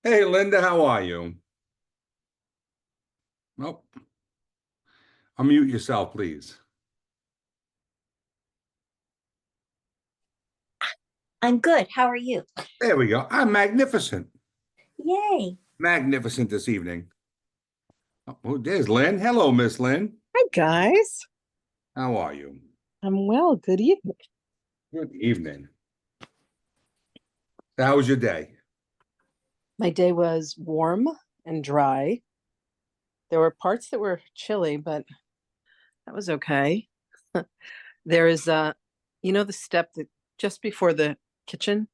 Hey, Linda, how are you? Nope. Unmute yourself, please. I'm good. How are you? There we go. I'm magnificent. Yay. Magnificent this evening. Oh, there's Lynn. Hello, Miss Lynn. Hi, guys. How are you? I'm well. Good evening. Good evening. How was your day? My day was warm and dry. There were parts that were chilly, but that was okay. There is the step that just before the kitchen,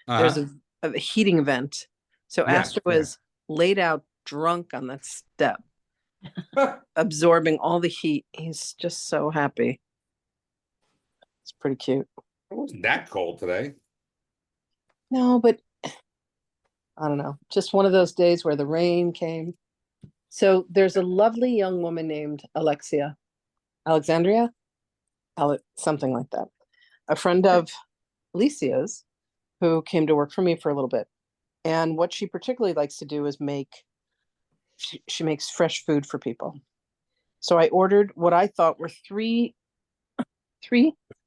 there's Uh-huh. a heating vent. So Yes, Astor was laid out drunk on that step, yeah. absorbing all the heat. He's just so happy. It's pretty cute. It wasn't that cold today. No, but I don't know. Just one of those days where the rain came. So there's a lovely young woman named Alexandria, something like that. A friend of Alicia's who came to work for me for a little bit. And what she particularly likes to do is she makes fresh food for people. So I ordered what I thought were three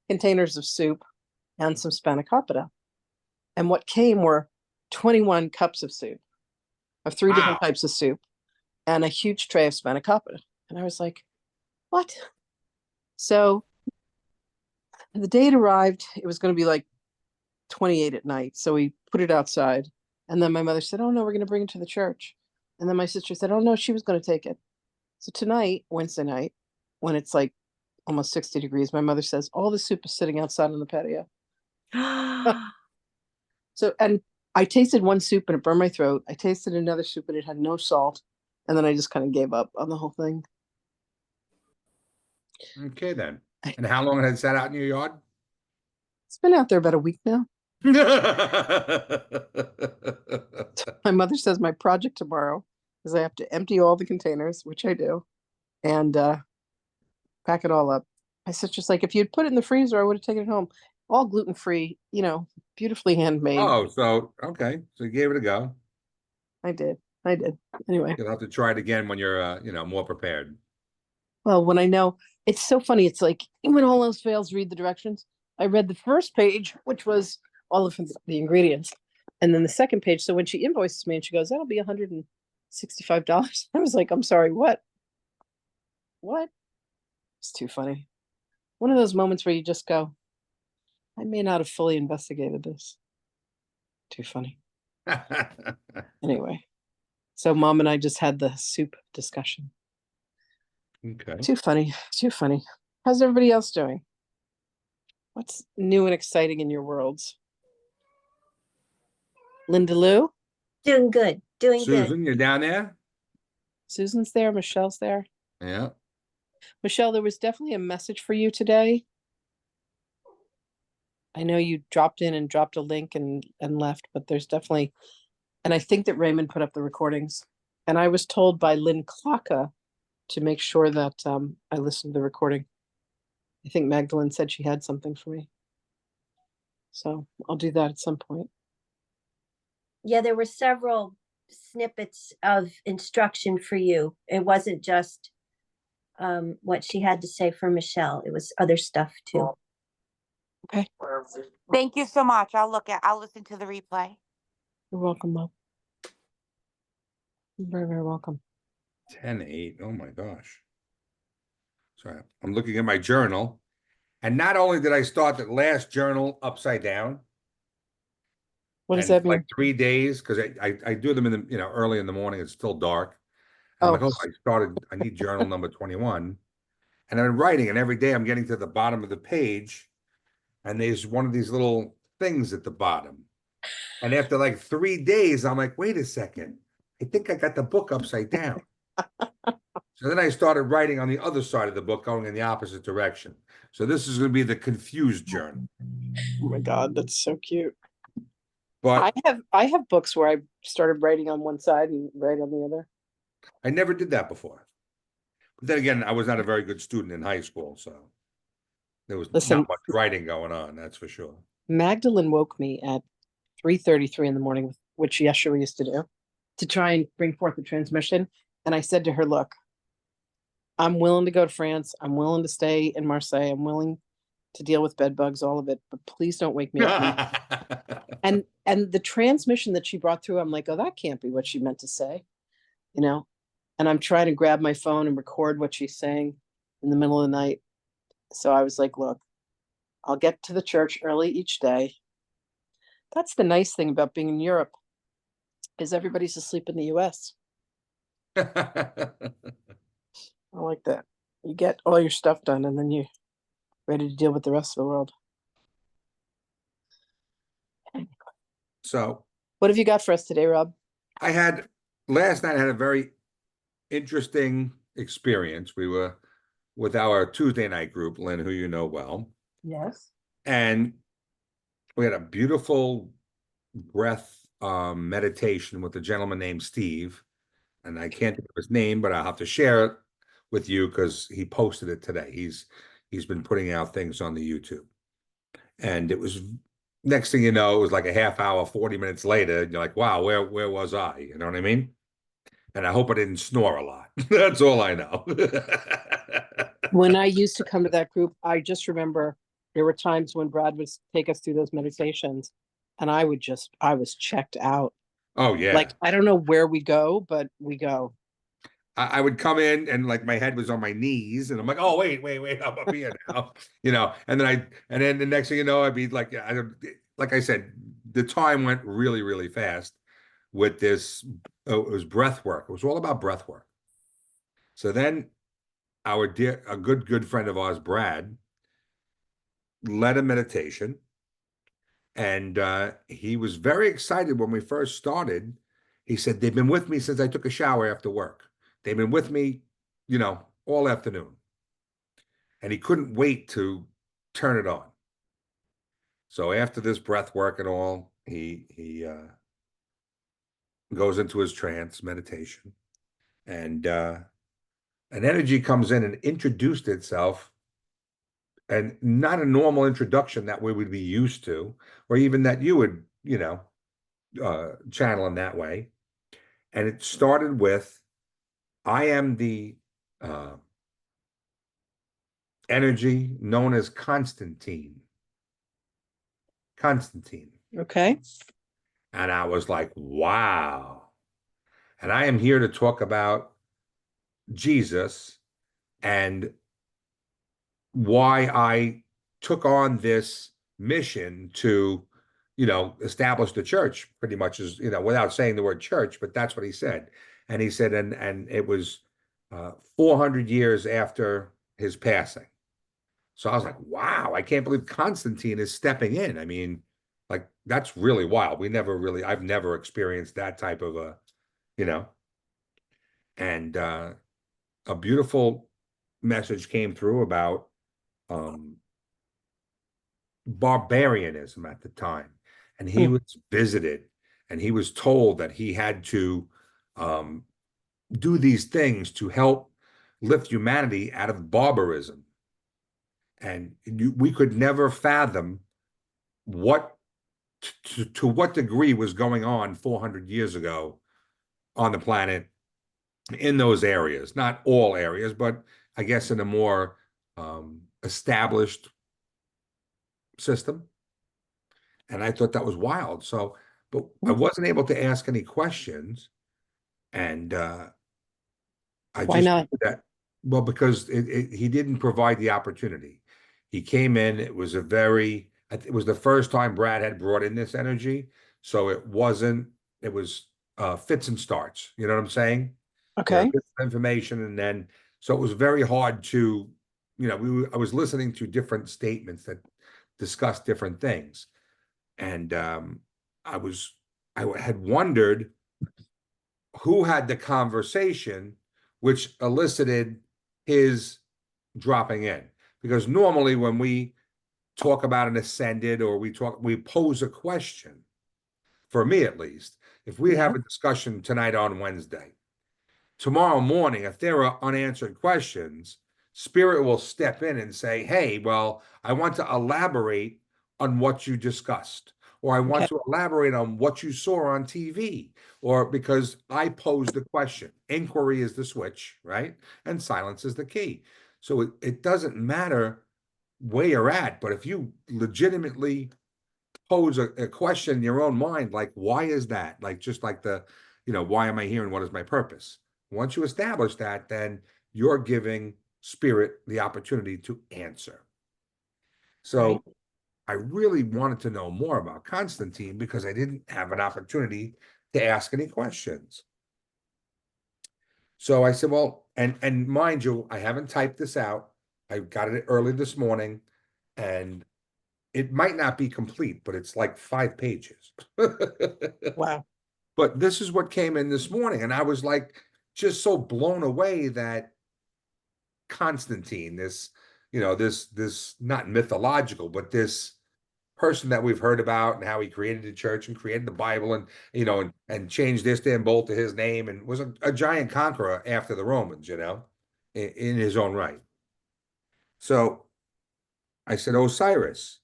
containers of soup and some spanakopita. And what came were 21 cups of soup, of three different Wow. types of soup, and a huge tray of spanakopita. And I was like, what? So the day it arrived, it was going to be like 28 at night. So we put it outside. And then my mother said, oh, no, we're going to bring it to the church. And then my sister said, oh, no, she was going to take it. So tonight, Wednesday night, when it's like almost 60 degrees, my mother says, all the soup is sitting outside on the patio. So, and I tasted one soup and it burned my throat. I tasted another soup and it had no salt. And then I just kind of gave up on the whole thing. Okay, then. And how long had it sat out in your yard? It's been out there about a week now. My mother says my project tomorrow is I have to empty all the containers, which I do, and pack it all up. My sister's like, if you'd put it in the freezer, I would have taken it home. All gluten-free, beautifully handmade. Oh, so okay. So you gave it a go. I did. Anyway, You'll have to try it again when you're more prepared. well, when I know, it's so funny. It's like when all else fails, read the directions. I read the first page, which was all of the ingredients, and then the second page. So when she invoices me and she goes, that'll be $165. I was like, I'm sorry, what? What? It's too funny. One of those moments where you just go, I may not have fully investigated this. Too funny. Anyway, so mom and I just had the soup discussion. Okay. Too funny. Too funny. How's everybody else doing? What's new and exciting in your worlds? Linda Lou? Doing good. Susan, you're down there? Susan's there. Michelle's there. Yeah. Michelle, there was definitely a message for you today. I know you dropped in and dropped a link and left, but there's definitely, and I think that Raymond put up the recordings. And I was told by Lynn Klocka to make sure that I listened to the recording. I think Magdalene said she had something for me. So I'll do that at some point. Yeah, there were several snippets of instruction for you. It wasn't just what she had to say for Michelle. It was other stuff too. Okay. Thank you so much. I'll listen to the replay. You're welcome, Mom. You're very, very welcome. 10-8. Oh my gosh. Sorry. I'm looking at my journal. And not only did I start the last journal upside down. What does that mean? Like 3 days, because I do them in the early in the morning, it's still dark. And I'm Oh. like, I need journal number 21. And I'm writing, and every day I'm getting to the bottom of the page, and there's one of these little things at the bottom. And after like 3 days, I'm like, wait a second. I think I got the book upside down. So then I started writing on the other side of the book, going in the opposite direction. So this is going to be the confused journal. Oh my God, that's so cute. But I have books where I started writing on one side and write on the other. I never did that before. But then again, I was not a very good student in high school, so there was not much writing going on, that's for sure. Magdalene woke me at 3:33 in the morning, which Yeshua used to do. to try and bring forth the transmission. And I said to her, look, I'm willing to go to France. I'm willing to stay in Marseille. I'm willing to deal with bed bugs, all of it, but please don't wake me up. And the transmission that she brought through, I'm like, oh, that can't be what she meant to say, you know? And I'm trying to grab my phone and record what she's saying in the middle of the night. So I was like, look, I'll get to the church early each day. That's the nice thing about being in Europe, is everybody's asleep in the US. I like that. You get all your stuff done and then you're ready to deal with the rest of the world. So What have you got for us today, Rob? last night I had a very interesting experience. We were with our Tuesday night group, Lynn, who you know well. Yes. And we had a beautiful breath meditation with a gentleman named Steve. And I can't think of his name, but I'll have to share it with you because he posted it today. He's been putting out things on the YouTube. And it was, next thing you know, it was like a half hour, 40 minutes later, and you're like, wow, where was I? You know what I mean? And I hope I didn't snore a lot. That's all I know. When I used to come to that group, I just remember there were times when Brad would take us through those meditations and I was checked out. Oh yeah. Like, I don't know where we go, but we go. I would come in and like my head was on my knees and I'm like, oh, wait, I'm up here now, and then the next thing you know, I'd be like, like I said, the time went really, really fast with this. It was breath work. It was all about breath work. So then a good friend of ours, Brad, led a meditation. And he was very excited when we first started. He said, they've been with me since I took a shower after work. They've been with me, all afternoon. And he couldn't wait to turn it on. So after this breath work and all, he goes into his trance meditation. And an energy comes in and introduced itself, and not a normal introduction that we would be used to, or even that you would, channel in that way. And it started with, I am the energy known as Constantine. Okay. And I was like, wow. And I am here to talk about Jesus and why I took on this mission to, establish the church, pretty much, as, without saying the word church, but that's what he said. And he said, and it was 400 years after his passing. So I was like, wow, I can't believe Constantine is stepping in. I mean, like, that's really wild. I've never experienced that type of and a beautiful message came through about barbarianism at the time. And he was visited and he was told that he had to do these things to help lift humanity out of barbarism. And we could never fathom to what degree was going on 400 years ago on the planet in those areas. Not all areas, but I guess in a more established system. And I thought that was wild. So, but I wasn't able to ask any questions. And Why not? Well, because he didn't provide the opportunity. He came in, it was it was the first time Brad had brought in this energy. So it was fits and starts. You know what I'm saying? Okay. Information. And then, so it was very hard to, I was listening to different statements that discussed different things. And I had wondered who had the conversation which elicited his dropping in. Because normally when we talk about an ascended or we pose a question, for me at least, if we have a discussion tonight on Wednesday, tomorrow morning, if there are unanswered questions, Spirit will step in and say, hey, well, I want to elaborate on what you discussed, or I want Okay. to elaborate on what you saw on TV, or because I posed the question. Inquiry is the switch, right? And silence is the key. So it doesn't matter where you're at, but if you legitimately pose a question in your own mind, like, why is that? Like, just like why am I here and what is my purpose? Once you establish that, then you're giving spirit the opportunity to answer. So Right. I really wanted to know more about Constantine because I didn't have an opportunity to ask any questions. So I said, well, and mind you, I haven't typed this out. I got it early this morning, and it might not be complete, but it's like 5 pages. Wow. But this is what came in this morning, and I was like just so blown away that Constantine, this not mythological, but this person that we've heard about and how he created the church and created the Bible and and changed Istanbul to his name and was a giant conqueror after the Romans, in his own right. So I said, Osiris,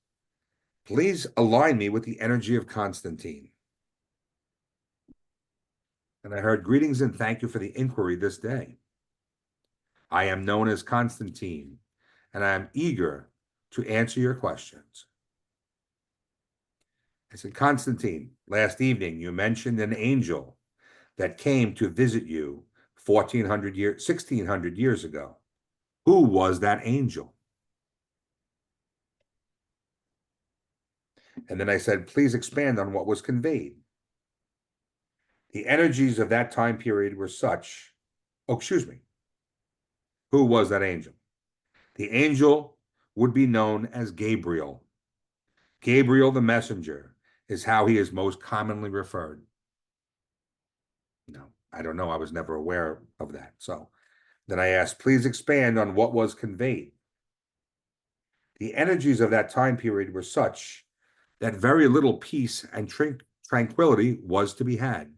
please align me with the energy of Constantine. And I heard, greetings and thank you for the inquiry this day. I am known as Constantine, and I am eager to answer your questions. I said, Constantine, last evening you mentioned an angel that came to visit you 1600 years ago. Who was that angel? And then I said, please expand on what was conveyed. The energies of that time period were such. Oh, excuse me. Who was that angel? The angel would be known as Gabriel. Gabriel the messenger is how he is most commonly referred. No, I don't know. I was never aware of that. So then I asked, please expand on what was conveyed. The energies of that time period were such that very little peace and tranquility was to be had.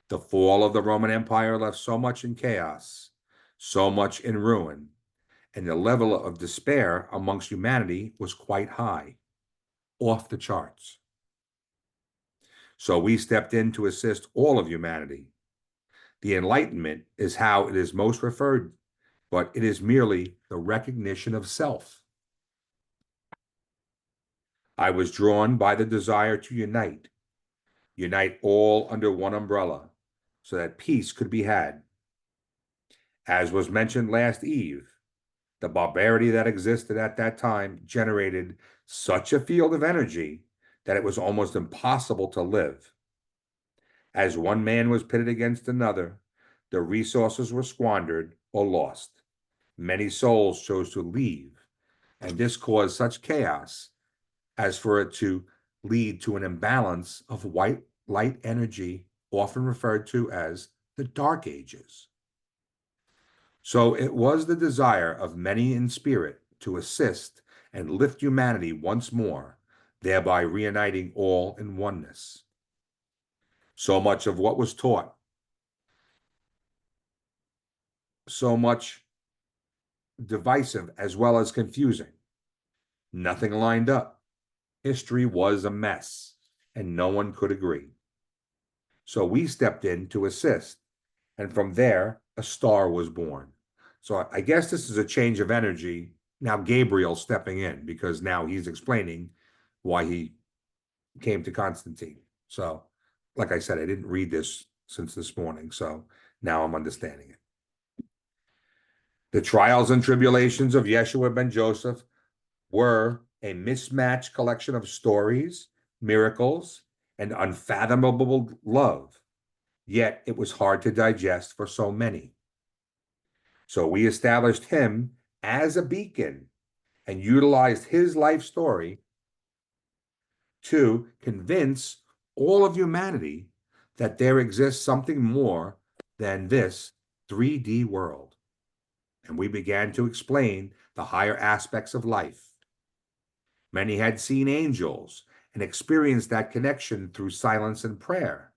The fall of the Roman Empire left so much in chaos, so much in ruin, and the level of despair amongst humanity was quite high, off the charts. So we stepped in to assist all of humanity. The Enlightenment is how it is most referred, but it is merely the recognition of self. I was drawn by the desire to unite all under one umbrella, so that peace could be had. As was mentioned last eve, the barbarity that existed at that time generated such a field of energy that it was almost impossible to live. As one man was pitted against another, the resources were squandered or lost. Many souls chose to leave, and this caused such chaos as for it to lead to an imbalance of white light energy, often referred to as the Dark Ages. So it was the desire of many in spirit to assist and lift humanity once more, thereby reuniting all in oneness. So much of what was taught, so much divisive as well as confusing. Nothing lined up. History was a mess, and no one could agree. So we stepped in to assist, and from there, a star was born. So I guess this is a change of energy. Now Gabriel stepping in because now he's explaining why he came to Constantine. So, like I said, I didn't read this since this morning, so now I'm understanding it. The trials and tribulations of Yeshua ben Joseph were a mismatched collection of stories, miracles, and unfathomable love, yet it was hard to digest for so many. So we established him as a beacon and utilized his life story to convince all of humanity that there exists something more than this 3D world. And we began to explain the higher aspects of life. Many had seen angels and experienced that connection through silence and prayer.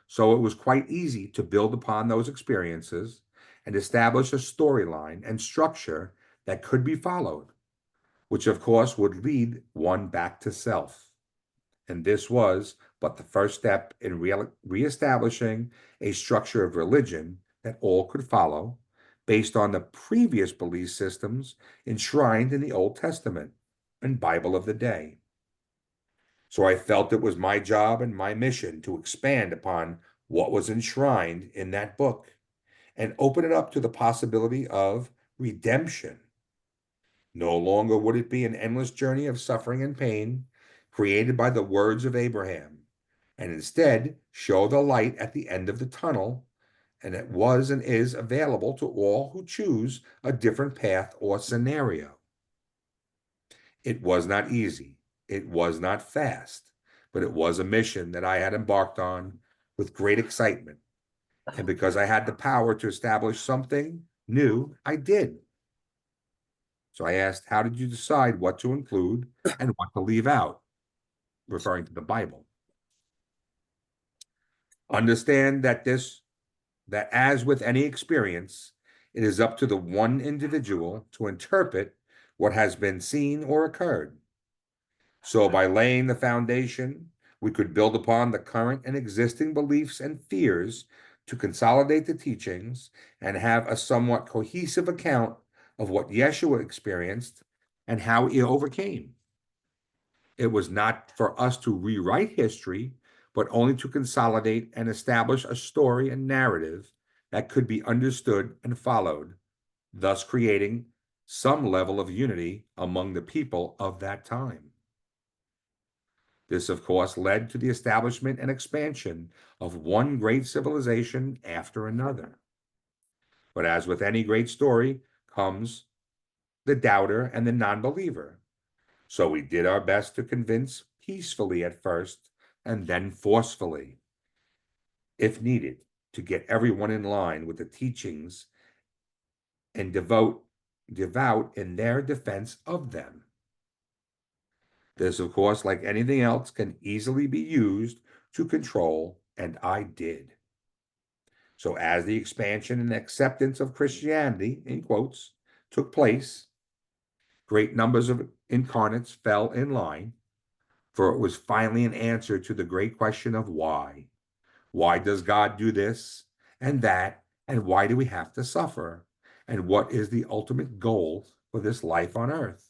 So it was quite easy to build upon those experiences and establish a storyline and structure that could be followed, which of course would lead one back to self. and this was but the first step in reestablishing a structure of religion that all could follow, based on the previous belief systems enshrined in the Old Testament and Bible of the day. So I felt it was my job and my mission to expand upon what was enshrined in that book and open it up to the possibility of redemption. No longer would it be an endless journey of suffering and pain created by the words of Abraham, and instead show the light at the end of the tunnel, and it was and is available to all who choose a different path or scenario. It was not easy, it was not fast, but it was a mission that I had embarked on with great excitement. And because I had the power to establish something new, I did. So I asked, how did you decide what to include and what to leave out? Referring to the Bible. Understand that as with any experience, it is up to the one individual to interpret what has been seen or occurred. So by laying the foundation, we could build upon the current and existing beliefs and fears to consolidate the teachings and have a somewhat cohesive account of what Yeshua experienced and how he overcame. It was not for us to rewrite history, but only to consolidate and establish a story and narrative that could be understood and followed, thus creating some level of unity among the people of that time. This, of course, led to the establishment and expansion of one great civilization after another. But as with any great story comes the doubter and the non-believer. So we did our best to convince peacefully at first and then forcefully, if needed, to get everyone in line with the teachings and devout in their defense of them. This, of course, like anything else, can easily be used to control, and I did. So as the expansion and acceptance of Christianity, in quotes, took place, great numbers of incarnates fell in line, for it was finally an answer to the great question of why. Why does God do this and that, and why do we have to suffer? And what is the ultimate goal for this life on earth?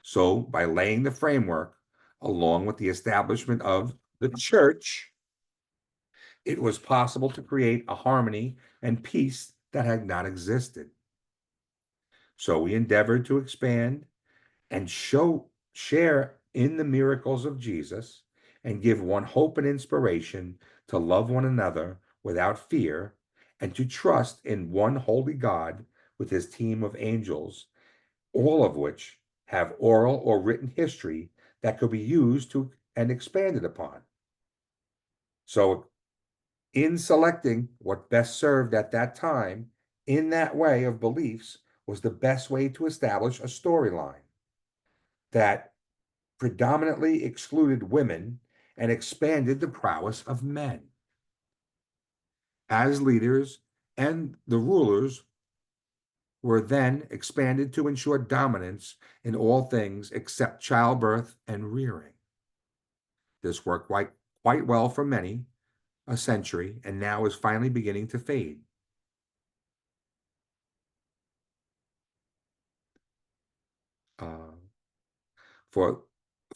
So by laying the framework, along with the establishment of the church, it was possible to create a harmony and peace that had not existed. So we endeavored to expand and share in the miracles of Jesus and give one hope and inspiration to love one another without fear and to trust in one holy God with his team of angels, all of which have oral or written history that could be used to and expanded upon. So in selecting what best served at that time in that way of beliefs was the best way to establish a storyline that predominantly excluded women and expanded the prowess of men. As leaders, and the rulers were then expanded to ensure dominance in all things except childbirth and rearing. This worked quite well for many, a century, and now is finally beginning to fade.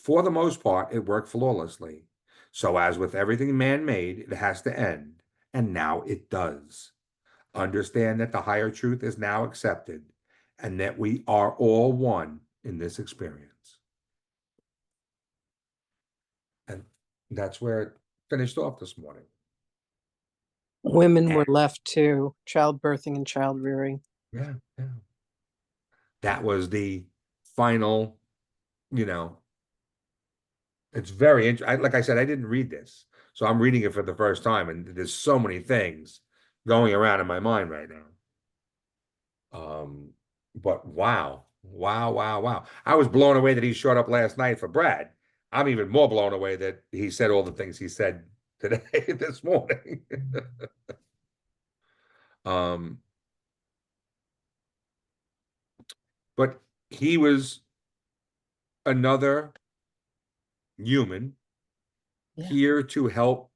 For the most part, it worked flawlessly. So as with everything man-made, it has to end, and now it does. Understand that the higher truth is now accepted, and that we are all one in this experience. And that's where it finished off this morning. Women were left to childbirthing and child rearing. Yeah. That was the final, it's very interesting. Like I said, I didn't read this, so I'm reading it for the first time, and there's so many things going around in my mind right now. But wow. I was blown away that he showed up last night for Brad. I'm even more blown away that he said all the things he said today, this morning. But he was another human, Yeah. here to help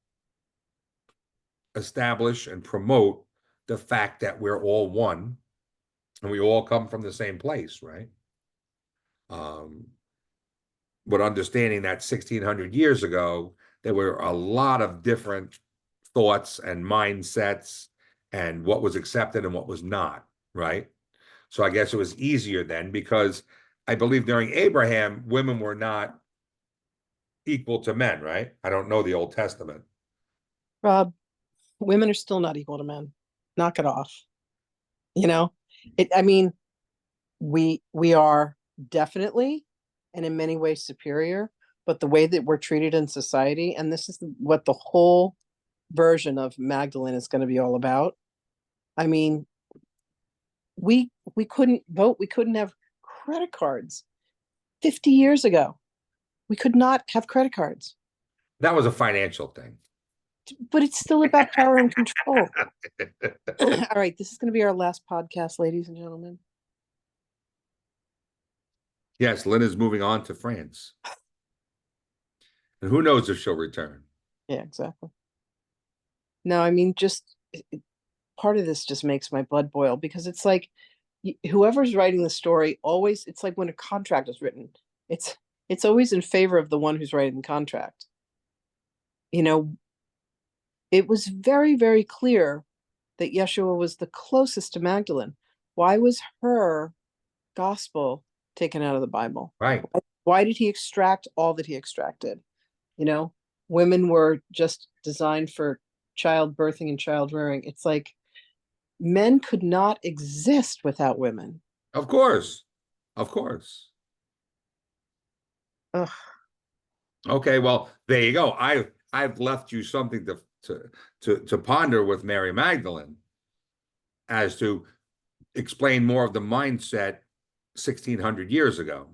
establish and promote the fact that we're all one and we all come from the same place, right? But understanding that 1600 years ago, there were a lot of different thoughts and mindsets and what was accepted and what was not, right? So I guess it was easier then because I believe during Abraham, women were not equal to men, right? I don't know the Old Testament. Rob, women are still not equal to men. Knock it off. You know, I mean, we are definitely and in many ways superior, but the way that we're treated in society, and this is what the whole version of Magdalene is going to be all about. I mean, we couldn't vote, we couldn't have credit cards 50 years ago. We could not have credit cards. That was a financial thing. But it's still about power and control. All right, this is going to be our last podcast, ladies and gentlemen. Yes, Lynn is moving on to France. And who knows if she'll return. Yeah, exactly. No, I mean, just part of this just makes my blood boil because it's like whoever's writing the story always, it's like when a contract is written, it's always in favor of the one who's writing the contract. You know, it was very, very clear that Yeshua was the closest to Magdalene. Why was her gospel taken out of the Bible? Right. Why did he extract all that he extracted? You know, women were just designed for childbirthing and child rearing. It's like men could not exist without women. Of course. Of course. Ugh. Okay, well, there you go. I've left you something to ponder with Mary Magdalene as to explain more of the mindset 1600 years ago.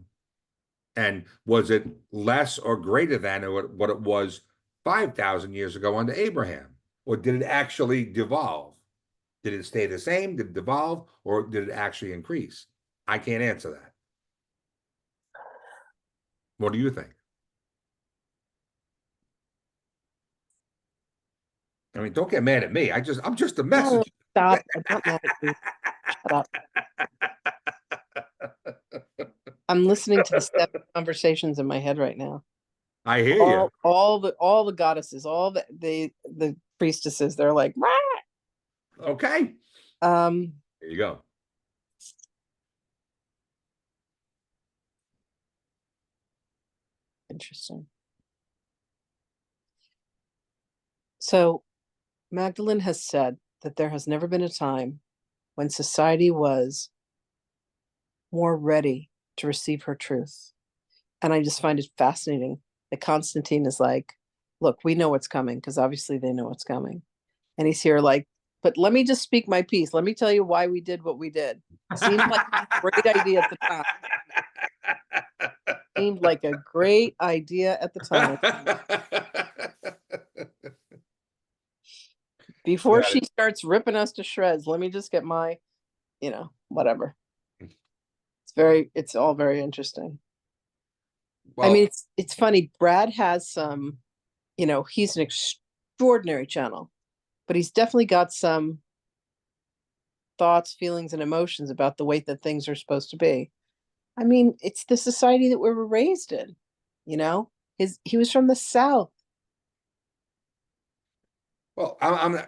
And was it less or greater than what it was 5,000 years ago under Abraham? Or did it actually devolve? Did it stay the same? Did it devolve? Or did it actually increase? I can't answer that. What do you think? I mean, don't get mad at me. I'm just a messenger. Stop. I'm not mad at you. Shut up. I'm listening to the 7 conversations in my head right now. I hear you. All the goddesses, all the priestesses, they're like, "Rah!" Okay. There There you go. Interesting. So Magdalene has said that there has never been a time when society was more ready to receive her truth. And I just find it fascinating that Constantine is like, look, we know what's coming, because obviously they know what's coming. And he's here like, but let me just speak my piece. Let me tell you why we did what we did. Seemed like a great idea at the time. Seemed like a great idea at the time. Before she starts ripping us to shreds, let me just get my, whatever. It's all very interesting. Well, I mean, it's funny. Brad has some, he's an extraordinary channel, but he's definitely got some thoughts, feelings, and emotions about the way that things are supposed to be. I mean, it's the society that we were raised in, he was from the South. well,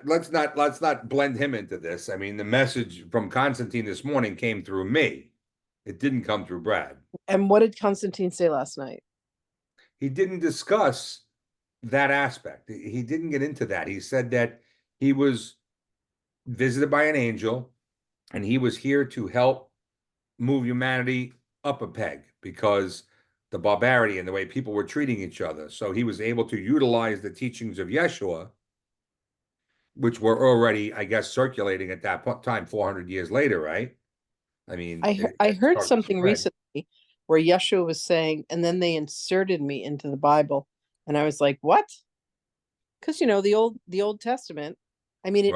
let's not blend him into this. I mean, the message from Constantine this morning came through me. It didn't come through Brad. And what did Constantine say last night? He didn't discuss that aspect. He didn't get into that. He said that he was visited by an angel and he was here to help move humanity up a peg because the barbarity and the way people were treating each other. So he was able to utilize the teachings of Yeshua, which were already, I guess, circulating at that time, 400 years later, right? I mean, I heard something recently where Yeshua was saying, and then they inserted me into the Bible. And I was like, what? Because, the Old Testament, I mean,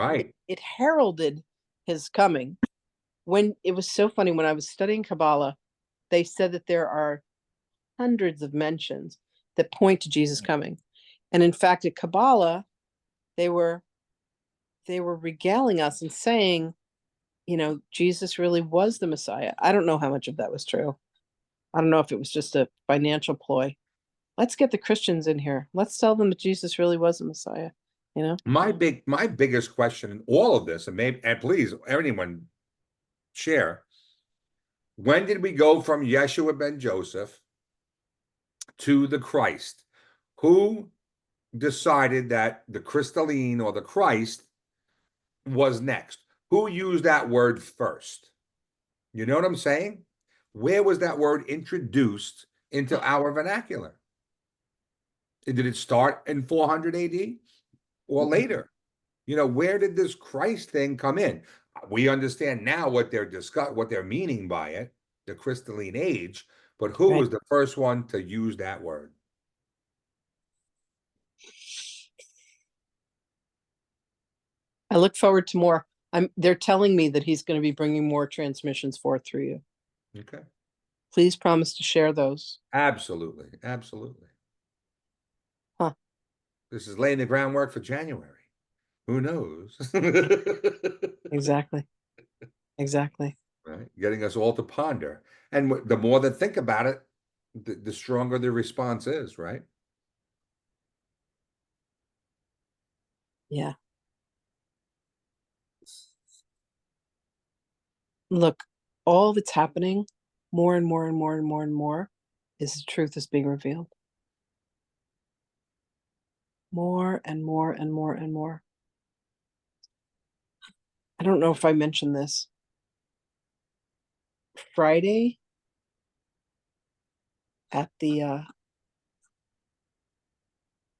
it heralded his coming. When it was so funny, when I was studying Kabbalah, they said that there are hundreds of mentions that point to Jesus coming. And in fact, at Kabbalah, they were regaling us and saying, Jesus really was the Messiah. I don't know how much of that was true. I don't know if it was just a financial ploy. Let's get the Christians in here. Let's tell them that Jesus really was the Messiah. My biggest question in all of this, and please, anyone share, when did we go from Yeshua ben Joseph to the Christ? Who decided that the crystalline or the Christ was next? Who used that word first? You know what I'm saying? Where was that word introduced into our vernacular? Did it start in 400 AD or later? Where did this Christ thing come in? We understand now what they're meaning by it, the crystalline age, but who was the first one to use that word? I look forward to more. They're telling me that he's going to be bringing more transmissions forth through you. Okay. Please promise to share those. Absolutely. Absolutely. Huh. This is laying the groundwork for January. Who knows? Exactly. Right. Getting us all to ponder. And the more that think about it, the stronger the response is, right? Yeah. Look, all that's happening more and more and more and more and more is the truth is being revealed. More and more and more and more. I don't know if I mentioned this. Friday at the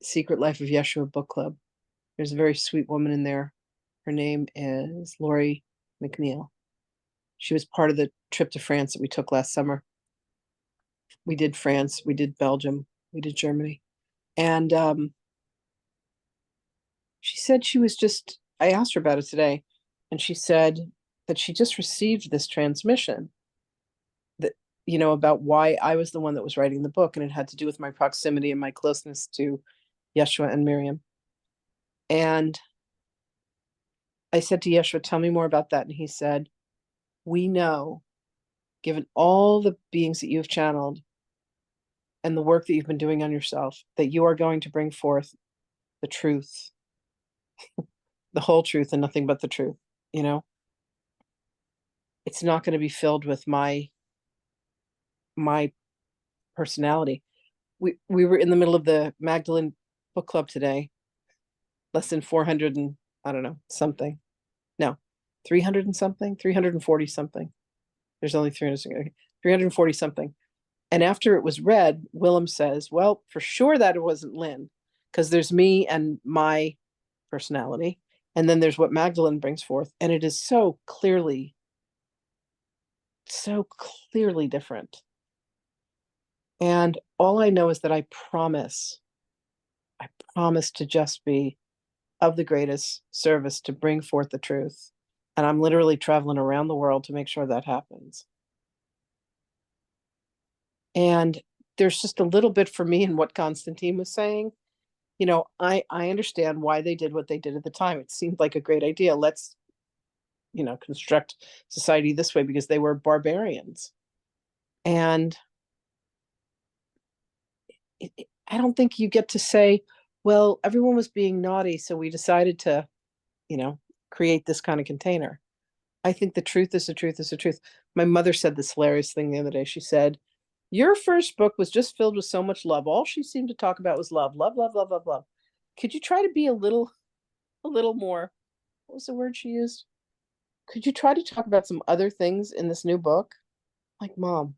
Secret Life of Yeshua book club, there's a very sweet woman in there. Her name is Lori McNeil. She was part of the trip to France that we took last summer. We did France, we did Belgium, we did Germany. And she said I asked her about it today, and she said that she just received this transmission that, about why I was the one that was writing the book, and it had to do with my proximity and my closeness to Yeshua and Miriam. And I said to Yeshua, tell me more about that. And he said, we know, given all the beings that you have channeled and the work that you've been doing on yourself, that you are going to bring forth the truth, the whole truth and nothing but the truth. It's not going to be filled with my personality. We were in the middle of the Magdalene book club today, less than 400 and I don't know, something. No, 300 and something, 340 something. There's only 340 something. And after it was read, Willem says, well, for sure that it wasn't Lynn, because there's me and my personality. And then there's what Magdalene brings forth. And it is so clearly different. And all I know is that I promise to just be of the greatest service to bring forth the truth. And I'm literally traveling around the world to make sure that happens. And there's just a little bit for me in what Constantine was saying. I understand why they did what they did at the time. It seemed like a great idea. Let's, construct society this way, because they were barbarians. And I don't think you get to say, well, everyone was being naughty, so we decided to, create this kind of container. I think the truth is the truth is the truth. My mother said this hilarious thing the other day. She said, your first book was just filled with so much love. All she seemed to talk about was love, love, love, love, love, love. Could you try to be a little more, what was the word she used? Could you try to talk about some other things in this new book? Like, Mom,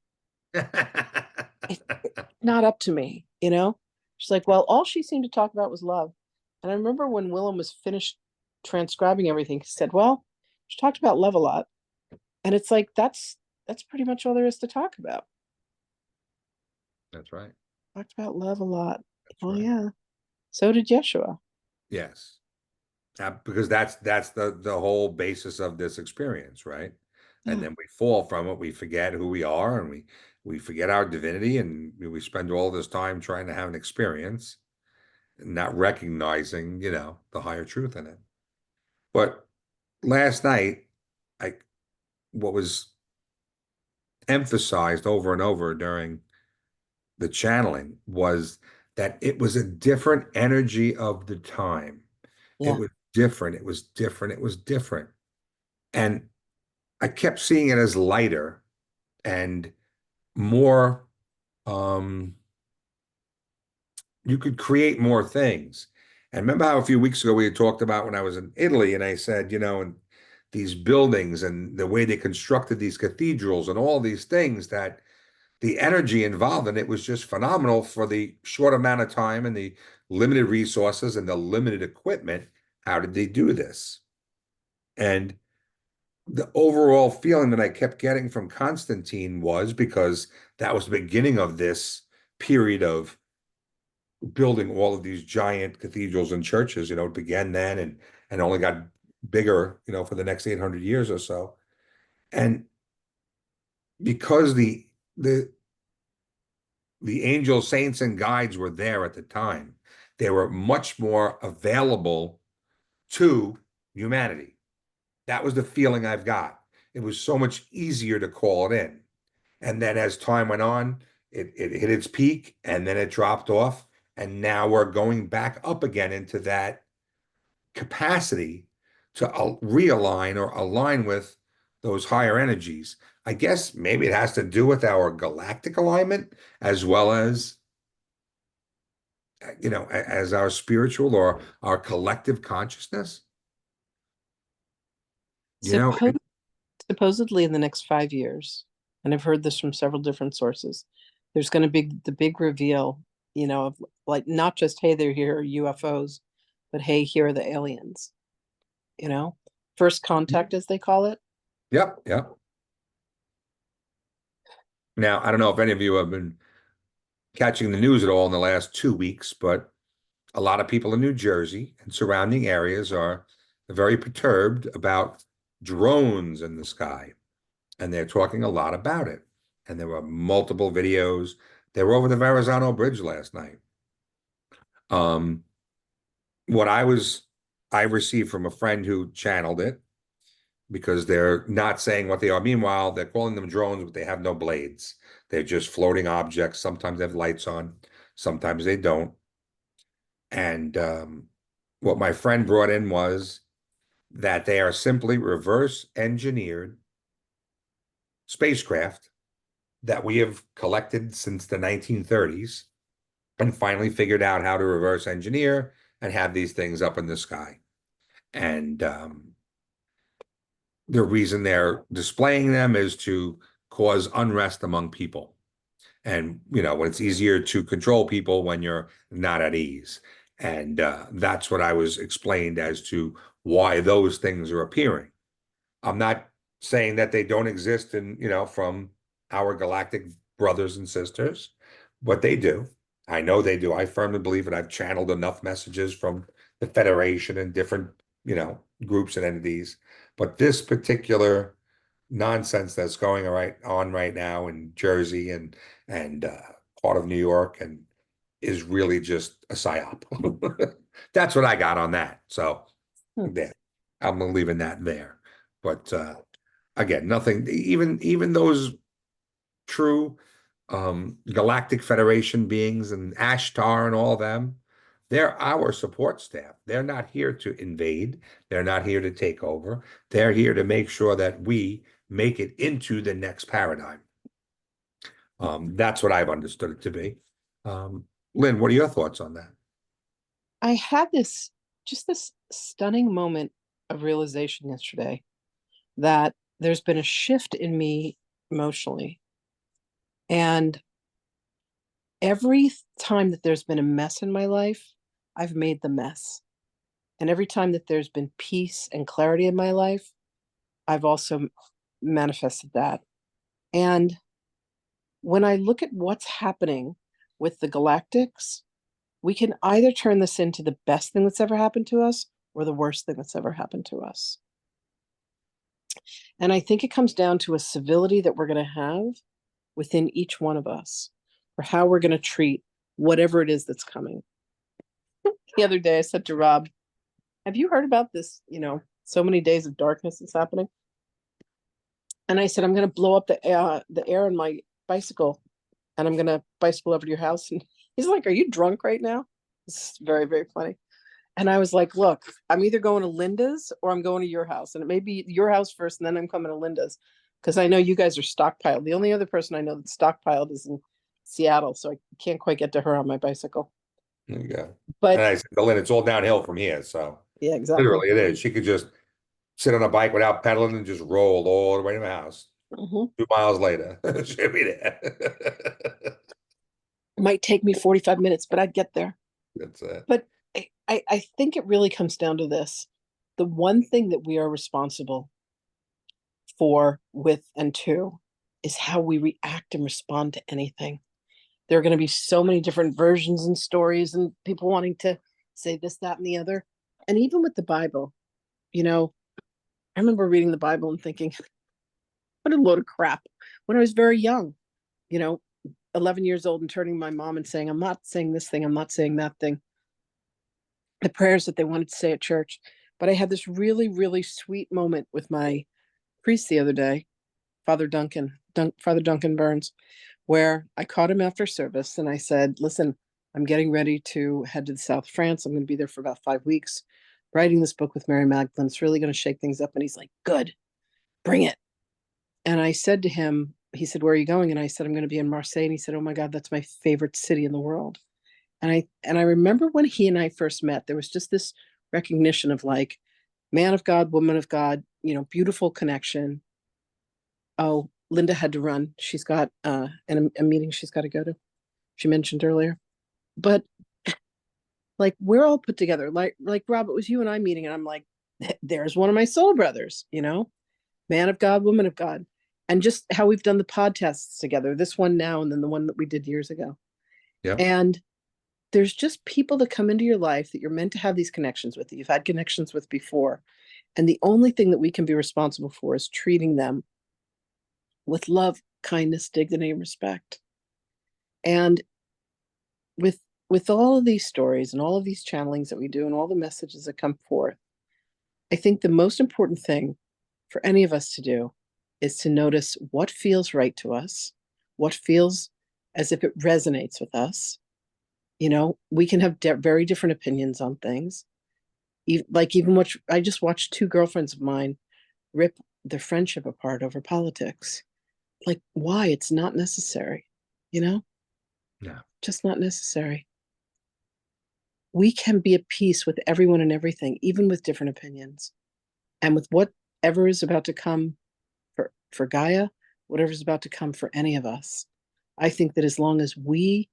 it's not up to me, She's like, well, all she seemed to talk about was love. And I remember when Willem was finished transcribing everything, he said, well, she talked about love a lot. And it's like, that's pretty much all there is to talk about. That's right. Talked about love a lot. That's right. Yeah. So did Yeshua. Yes. Because that's the whole basis of this experience, right? And then we fall from it. We forget who we are, and we forget our divinity, and we spend all this time trying to have an experience, not recognizing, the higher truth in it. But last night, I what was emphasized over and over during the channeling was that it was a different energy of the time. It Yeah. was different. It was different. It was different. And I kept seeing it as lighter and more, you could create more things. And remember how a few weeks ago we had talked about when I was in Italy, and I said, and these buildings and the way they constructed these cathedrals and all these things, that the energy involved in it was just phenomenal for the short amount of time and the limited resources and the limited equipment. How did they do this? And the overall feeling that I kept getting from Constantine was, because that was the beginning of this period of building all of these giant cathedrals and churches, it began then and only got bigger, for the next 800 years or so. And because the angels, saints, and guides were there at the time, they were much more available to humanity. That was the feeling I've got. It was so much easier to call it in. And then as time went on, it hit its peak, and then it dropped off. And now we're going back up again into that capacity to realign or align with those higher energies. I guess maybe it has to do with our galactic alignment as well as, as our spiritual or our collective consciousness. Supposedly in the next 5 years, and I've heard this from several different sources, there's going to be the big reveal, of like, not just, hey, they're here, UFOs, but hey, here are the aliens, first contact, as they call it. Yep. Now, I don't know if any of you have been catching the news at all in the last 2 weeks, but a lot of people in New Jersey and surrounding areas are very perturbed about drones in the sky. And they're talking a lot about it. And there were multiple videos. They were over the Verrazano Bridge last night. What I received from a friend who channeled it, because they're not saying what they are. Meanwhile, they're calling them drones, but they have no blades. They're just floating objects. Sometimes they have lights on, sometimes they don't. And what my friend brought in was that they are simply reverse engineered spacecraft that we have collected since the 1930s and finally figured out how to reverse engineer and have these things up in the sky. And the reason they're displaying them is to cause unrest among people. And, when it's easier to control people when you're not at ease. And that's what I was explained as to why those things are appearing. I'm not saying that they don't exist in, from our galactic brothers and sisters, but they do. I know they do. I firmly believe that I've channeled enough messages from the Federation and different, groups and entities. But this particular nonsense that's going on right now in Jersey and part of New York and is really just a psyop. That's what I got on that. So there, I'm leaving that there. But again, nothing, even those true Galactic Federation beings and Ashtar and all of them, they're our support staff. They're not here to invade. They're not here to take over. They're here to make sure that we make it into the next paradigm. That's what I've understood it to be. Lynn, what are your thoughts on that? I had this stunning moment of realization yesterday that there's been a shift in me emotionally. And every time that there's been a mess in my life, I've made the mess. And every time that there's been peace and clarity in my life, I've also manifested that. And when I look at what's happening with the galactics, we can either turn this into the best thing that's ever happened to us or the worst thing that's ever happened to us. And I think it comes down to a civility that we're going to have within each one of us for how we're going to treat whatever it is that's coming. The other day I said to Rob, have you heard about this, so many days of darkness that's happening? And I said, I'm going to blow up the air on my bicycle and I'm going to bicycle over to your house. And he's like, are you drunk right now? This is very, very funny. And I was like, look, I'm either going to Linda's or I'm going to your house. And it may be your house first and then I'm coming to Linda's because I know you guys are stockpiled. The only other person I know that's stockpiled is in Seattle. So I can't quite get to her on my bicycle. There you go. But And I said to Lynn, it's all downhill from here. So yeah, exactly. literally it is. She could just sit on a bike without pedaling and just roll all the way to my house. Mhm. 2 miles later, she'll be there. Might take me 45 minutes, but I'd get there. That's it. But I think it really comes down to this. The one thing that we are responsible for, with, and to is how we react and respond to anything. There are going to be so many different versions and stories and people wanting to say this, that, and the other. And even with the Bible, I remember reading the Bible and thinking, what a load of crap when I was very young, 11 years old and turning to my mom and saying, I'm not saying this thing, I'm not saying that thing. The prayers that they wanted to say at church. But I had this really, really sweet moment with my priest the other day, Father Duncan Burns, where I caught him after service and I said, listen, I'm getting ready to head to the south of France. I'm going to be there for about 5 weeks, writing this book with Mary Magdalene. It's really going to shake things up. And he's like, good, bring it. And I said to him, he said, where are you going? And I said, I'm going to be in Marseille. And he said, oh my God, that's my favorite city in the world. And I remember when he and I first met, there was just this recognition of like, man of God, woman of God, beautiful connection. Oh, Linda had to run. She's got a meeting she's got to go to. She mentioned earlier. But like we're all put together. Like Rob, it was you and I meeting, and I'm like, there's one of my soul brothers, man of God, woman of God. And just how we've done the podcasts together, this one now and then the one that we did years ago. Yeah. And there's just people that come into your life that you're meant to have these connections with, that you've had connections with before. And the only thing that we can be responsible for is treating them with love, kindness, dignity, and respect. And with all of these stories and all of these channelings that we do and all the messages that come forth, I think the most important thing for any of us to do is to notice what feels right to us, what feels as if it resonates with us. We can have very different opinions on things. Even what I just watched 2 girlfriends of mine rip their friendship apart over politics. Like, why? It's not necessary, Yeah. just not necessary. We can be at peace with everyone and everything, even with different opinions. And with whatever is about to come for Gaia, whatever is about to come for any of us, I think that as long as we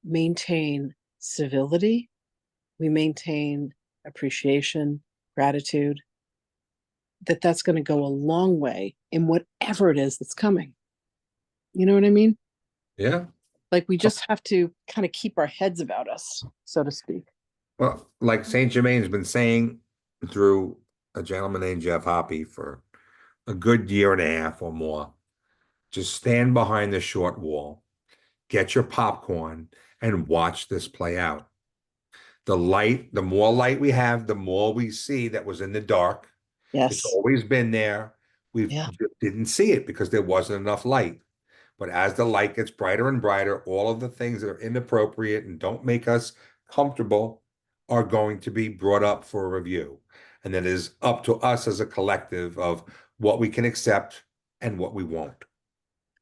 maintain civility, we maintain appreciation, gratitude, that's going to go a long way in whatever it is that's coming. You know what I mean? Yeah. Like we just have to kind of keep our heads about us, so to speak. Well, like Saint Germain's been saying through a gentleman named Jeff Hoppy for a good year and a half or more, just stand behind the short wall, get your popcorn, and watch this play out. The more light we have, the more we see that was in the dark. It's Yes. always been there. We Yeah. didn't see it because there wasn't enough light. But as the light gets brighter and brighter, all of the things that are inappropriate and don't make us comfortable are going to be brought up for review. And then it is up to us as a collective of what we can accept and what we won't.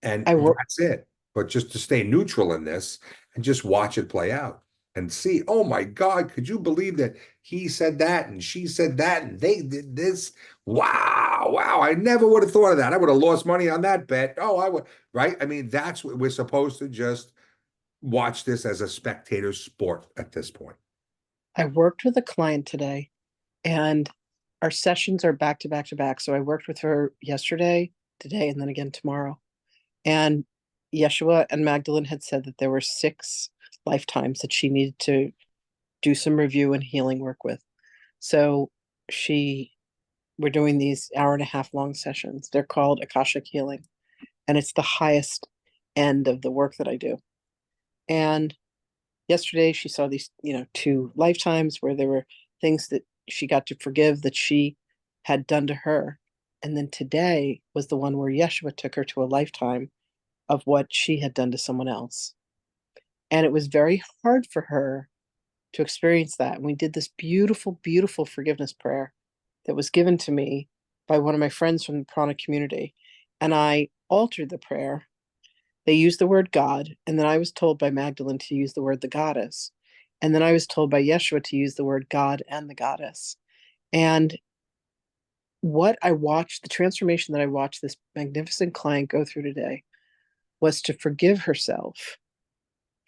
And that's it. But just to stay neutral in this and just watch it play out and see, oh my God, could you believe that he said that and she said that and they did this? Wow, I never would have thought of that. I would have lost money on that bet. Oh, I would, right? I mean, that's what we're supposed to just watch this as a spectator sport at this point. I worked with a client today and our sessions are back to back to back. So I worked with her yesterday, today, and then again tomorrow. And Yeshua and Magdalene had said that there were 6 lifetimes that she needed to do some review and healing work with. So she we're doing these 1.5 hour long sessions. They're called Akashic Healing, and it's the highest end of the work that I do. And yesterday she saw these, 2 lifetimes where there were things that she got to forgive that she had done to her. And then today was the one where Yeshua took her to a lifetime of what she had done to someone else. And it was very hard for her to experience that. And we did this beautiful, beautiful forgiveness prayer that was given to me by one of my friends from the Prana community. And I altered the prayer. They used the word God, and then I was told by Magdalene to use the word the goddess. And then I was told by Yeshua to use the word God and the goddess. And what I watched, the transformation that I watched this magnificent client go through today was to forgive herself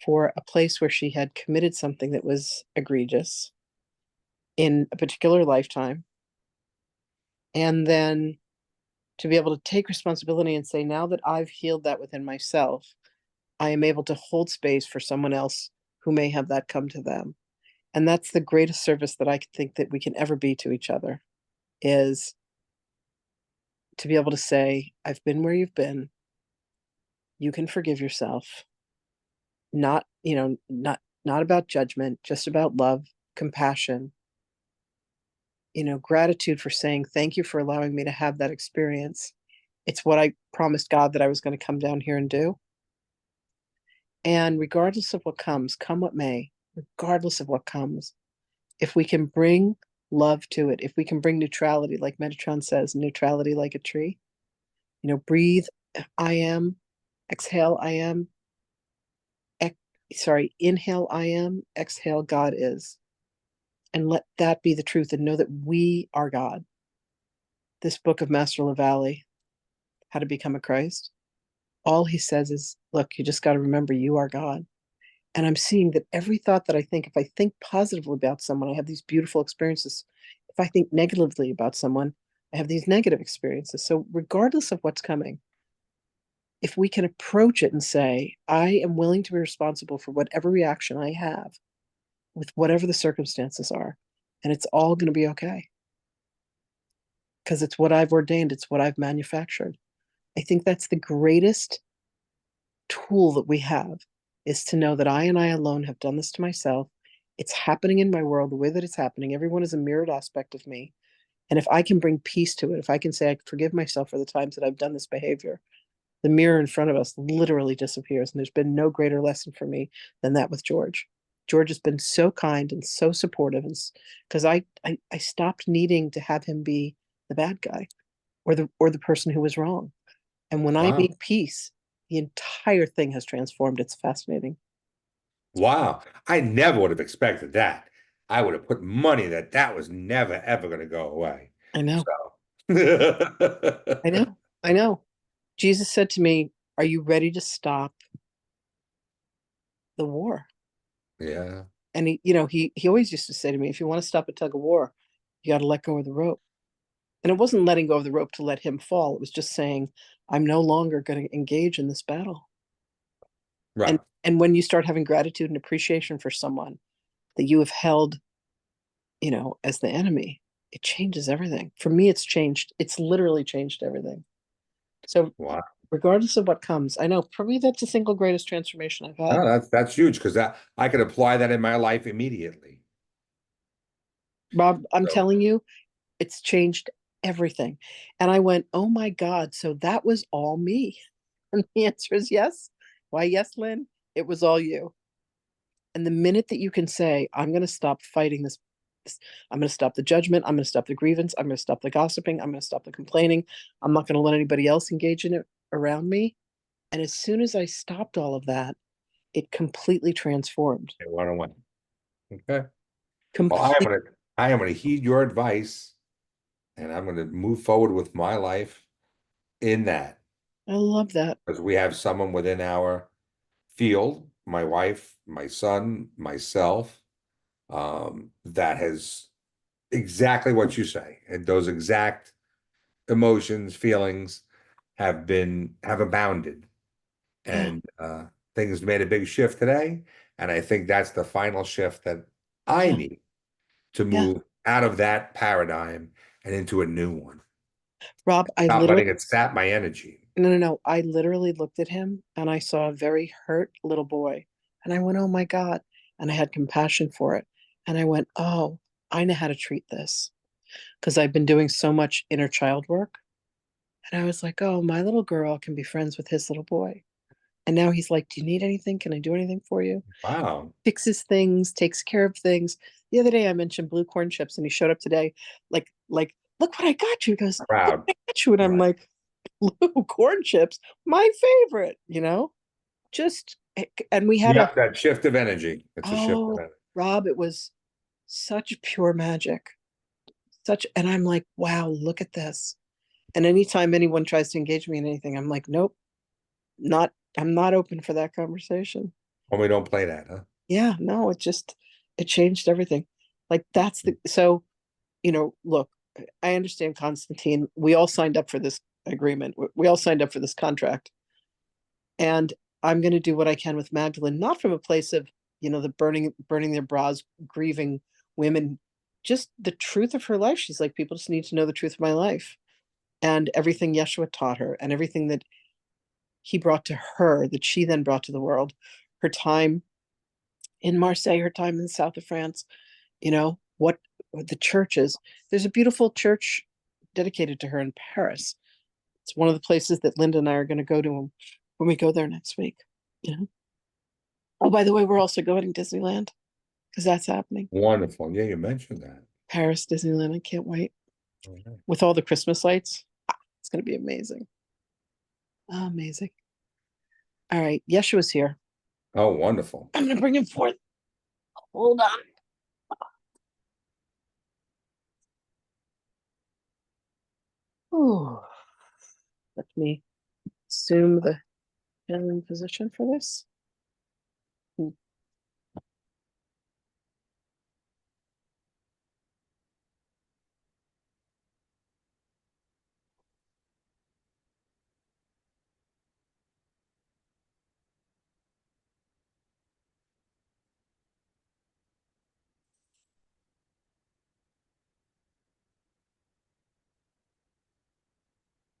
for a place where she had committed something that was egregious in a particular lifetime. And then to be able to take responsibility and say, now that I've healed that within myself, I am able to hold space for someone else who may have that come to them. And that's the greatest service that I think that we can ever be to each other, is to be able to say, I've been where you've been. You can forgive yourself. Not, not about judgment, just about love, compassion, gratitude for saying, thank you for allowing me to have that experience. It's what I promised God that I was going to come down here and do. And regardless of what comes, come what may, regardless of what comes, if we can bring love to it, if we can bring neutrality, like Metatron says, neutrality like a tree, breathe, I am, exhale, I am, inhale, I am, exhale, God is. And let that be the truth, and know that we are God. This book of Master LaValle, How to Become a Christ, all he says is, look, you just got to remember you are God. And I'm seeing that every thought that I think, if I think positively about someone, I have these beautiful experiences. If I think negatively about someone, I have these negative experiences. So regardless of what's coming, if we can approach it and say, I am willing to be responsible for whatever reaction I have with whatever the circumstances are, and it's all going to be okay. Because it's what I've ordained, it's what I've manufactured. I think that's the greatest tool that we have, is to know that I and I alone have done this to myself. It's happening in my world the way that it's happening. Everyone is a mirrored aspect of me. And if I can bring peace to it, if I can say I forgive myself for the times that I've done this behavior, the mirror in front of us literally disappears. And there's been no greater lesson for me than that with George. George has been so kind and so supportive, and because I stopped needing to have him be the bad guy or the person who was wrong. And when I Wow. made peace, the entire thing has transformed. It's fascinating. Wow. I never would have expected that. I would have put money that that was never, ever going to go away. I know. So. I know. I know. Jesus said to me, are you ready to stop the war? Yeah. And he always used to say to me, if you want to stop a tug of war, you got to let go of the rope. And it wasn't letting go of the rope to let him fall. It was just saying, I'm no longer going to engage in this battle. Right. And when you start having gratitude and appreciation for someone that you have held, as the enemy, it changes everything. For me, it's changed. It's literally changed everything. So Wow. regardless of what comes, I know probably that's the single greatest transformation I've had. No, that's huge, because I could apply that in my life immediately. Rob, I'm So, telling you, it's changed everything. And I went, oh my God, so that was all me. And the answer is yes. Why, yes, Lynn, it was all you. And the minute that you can say, I'm going to stop fighting this, I'm going to stop the judgment, I'm going to stop the grievance, I'm going to stop the gossiping, I'm going to stop the complaining, I'm not going to let anybody else engage in it around me. And as soon as I stopped all of that, it completely transformed. it went away. Okay. Well, Complete. I am gonna heed your advice, and I'm gonna move forward with my life in that, I love that. because we have someone within our field, my wife, my son, myself, that has exactly what you say, and those exact emotions, feelings have abounded, Yeah. and things made a big shift today, and I think that's the final shift that I Yeah. need to Yeah. move out of that paradigm and into a new one. Rob, I Not literally, letting it sap my energy. no. I literally looked at him and I saw a very hurt little boy. And I went, oh my God. And I had compassion for it. And I went, oh, I know how to treat this. Because I've been doing so much inner child work. And I was like, oh, my little girl can be friends with his little boy. And now he's like, do you need anything? Can I do anything for you? Wow. Fixes things, takes care of things. The other day I mentioned blue corn chips and he showed up today like, look what I got you. He goes, look Proud. what I got you. And I'm Right. like, blue corn chips, my favorite, just, and we had Yep, that shift of energy. It's a shift of oh, energy. Rob, it was such pure magic. And I'm like, wow, look at this. And anytime anyone tries to engage me in anything, I'm like, nope, I'm not open for that conversation. When we don't play that, huh? Yeah, no, it changed everything. Like so, look, I understand Constantine. We all signed up for this agreement. We all signed up for this contract. And I'm going to do what I can with Magdalene, not from a place of, the burning their bras, grieving women, just the truth of her life. She's like, people just need to know the truth of my life. And everything Yeshua taught her and everything that he brought to her, that she then brought to the world, her time in Marseille, her time in the south of France, what the churches. There's a beautiful church dedicated to her in Paris. It's one of the places that Linda and I are going to go to when we go there next week. Oh, by the way, we're also going to Disneyland because that's happening. Wonderful. Yeah, you mentioned that. Paris, Disneyland. I can't wait. Okay. With all the Christmas lights. It's going to be amazing. Amazing. All right. Yeshua's here. Oh, wonderful. I'm going to bring him forth. Hold on. Ooh. Let me assume the channeling position for this.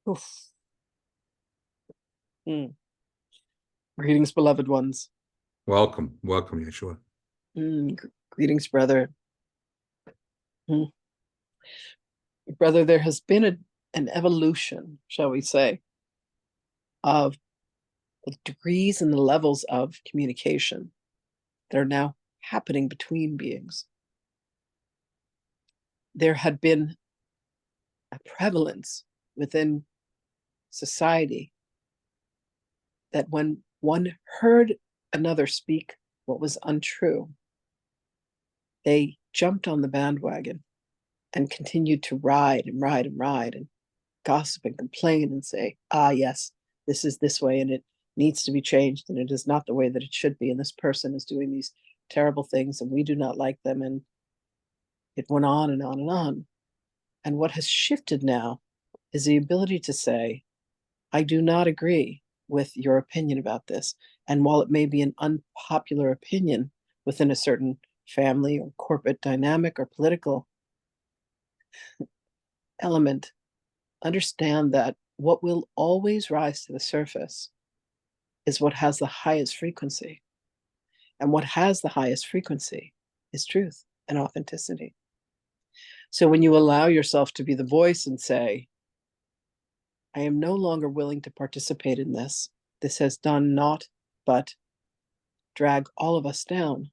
Oof. Greetings, beloved ones. Welcome. Welcome, Yeshua. Greetings, brother. Brother, there has been an evolution, shall we say, of the degrees and the levels of communication that are now happening between beings. There had been a prevalence within society that when one heard another speak what was untrue, they jumped on the bandwagon and continued to ride and gossip and complain and say, yes, this is this way and it needs to be changed and it is not the way that it should be. And this person is doing these terrible things and we do not like them. And it went on and on and on. And what has shifted now is the ability to say, I do not agree with your opinion about this. And while it may be an unpopular opinion within a certain family or corporate dynamic or political element, understand that what will always rise to the surface is what has the highest frequency. And what has the highest frequency is truth and authenticity. So when you allow yourself to be the voice and say, I am no longer willing to participate in this. This has done naught but drag all of us down.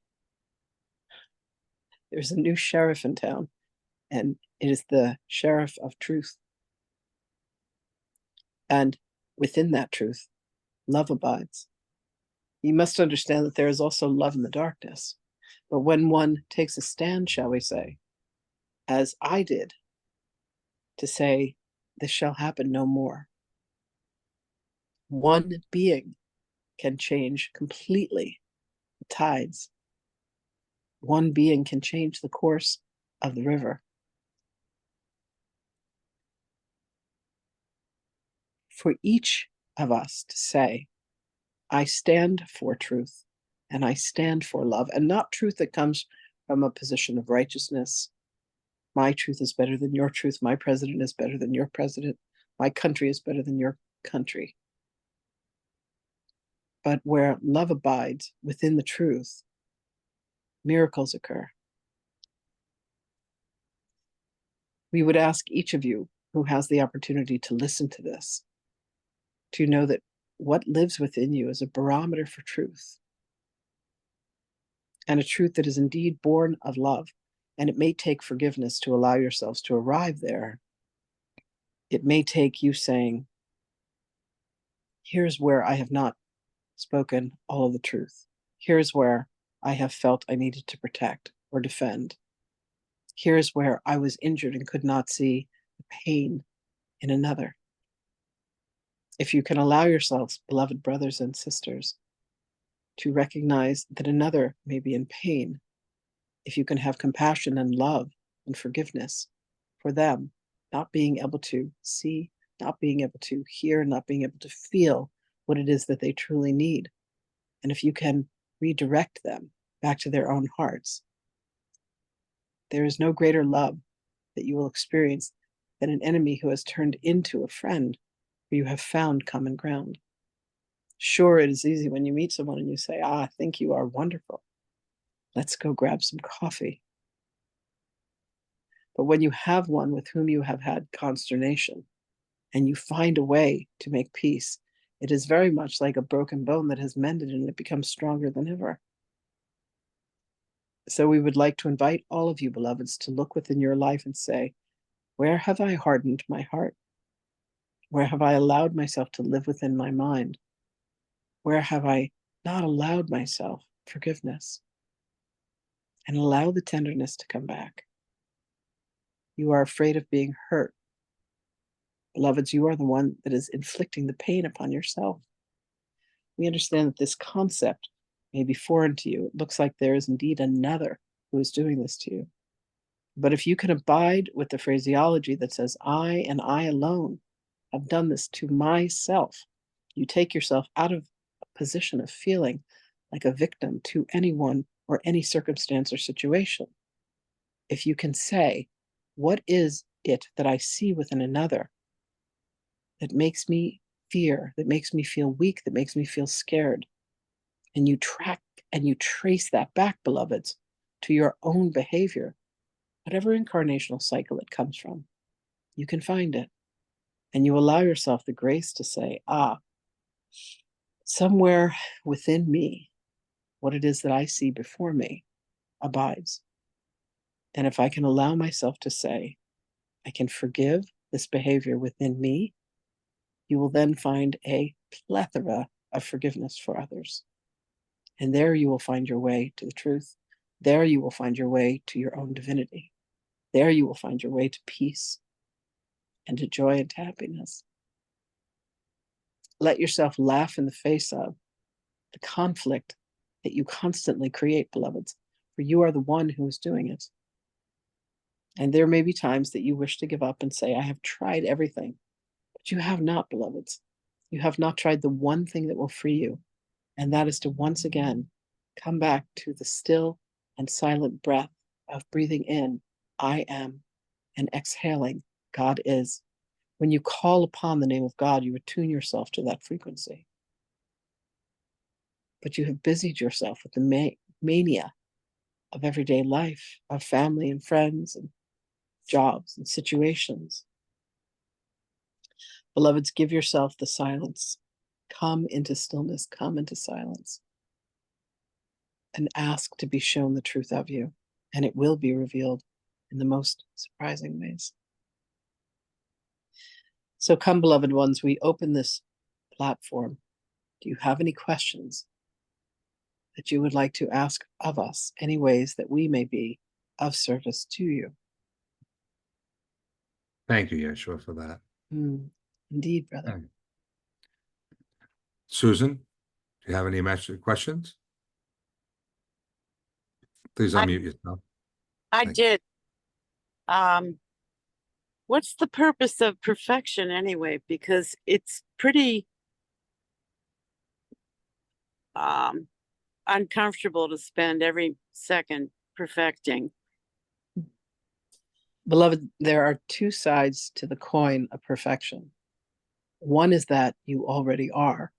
There's a new sheriff in town, and it is the sheriff of truth. And within that truth, love abides. You must understand that there is also love in the darkness. But when one takes a stand, shall we say, as I did, to say, this shall happen no more, one being can change completely the tides. One being can change the course of the river. For each of us to say, I stand for truth and I stand for love, and not truth that comes from a position of righteousness My truth is better than your truth. My president is better than your president. My country is better than your country. But where love abides within the truth, miracles occur. We would ask each of you who has the opportunity to listen to this to know that what lives within you is a barometer for truth, and a truth that is indeed born of love. And it may take forgiveness to allow yourselves to arrive there. It may take you saying, here's where I have not spoken all of the truth. Here's where I have felt I needed to protect or defend. Here's where I was injured and could not see the pain in another. If you can allow yourselves, beloved brothers and sisters, to recognize that another may be in pain, if you can have compassion and love and forgiveness for them, not being able to see, not being able to hear, not being able to feel what it is that they truly need, and if you can redirect them back to their own hearts, there is no greater love that you will experience than an enemy who has turned into a friend where you have found common ground. Sure, it is easy when you meet someone and you say, I think you are wonderful. Let's go grab some coffee. But when you have one with whom you have had consternation and you find a way to make peace, it is very much like a broken bone that has mended and it becomes stronger than ever. So we would like to invite all of you, beloveds, to look within your life and say, where have I hardened my heart? Where have I allowed myself to live within my mind? Where have I not allowed myself forgiveness? And allow the tenderness to come back. You are afraid of being hurt. Beloveds, you are the one that is inflicting the pain upon yourself. We understand that this concept may be foreign to you. It looks like there is indeed another who is doing this to you. But if you can abide with the phraseology that says, I and I alone have done this to myself, you take yourself out of a position of feeling like a victim to anyone or any circumstance or situation. If you can say, what is it that I see within another that makes me fear, that makes me feel weak, that makes me feel scared? And you track and you trace that back, beloveds, to your own behavior, whatever incarnational cycle it comes from, you can find it. And you allow yourself the grace to say, somewhere within me, what it is that I see before me abides. And if I can allow myself to say, I can forgive this behavior within me, you will then find a plethora of forgiveness for others. And there you will find your way to the truth. There you will find your way to your own divinity. There you will find your way to peace and to joy and to happiness. Let yourself laugh in the face of the conflict that you constantly create, beloveds, for you are the one who is doing it. And there may be times that you wish to give up and say, I have tried everything, but you have not, beloveds. You have not tried the one thing that will free you, and that is to once again come back to the still and silent breath of breathing in, I am, and exhaling, God is. When you call upon the name of God, you attune yourself to that frequency. But you have busied yourself with the mania of everyday life, of family and friends and jobs and situations. Beloveds, give yourself the silence. Come into stillness, come into silence, and ask to be shown the truth of you, and it will be revealed in the most surprising ways. So come, beloved ones, we open this platform. Do you have any questions that you would like to ask of us, any ways that we may be of service to you? Thank you, Yeshua, for that. Indeed, brother. Thank you. Susan, do you have any questions? Please unmute yourself. I Thank did. What's the purpose of perfection anyway? Because it's pretty uncomfortable to spend every second perfecting. Beloved, there are two sides to the coin of perfection. One is that you already are,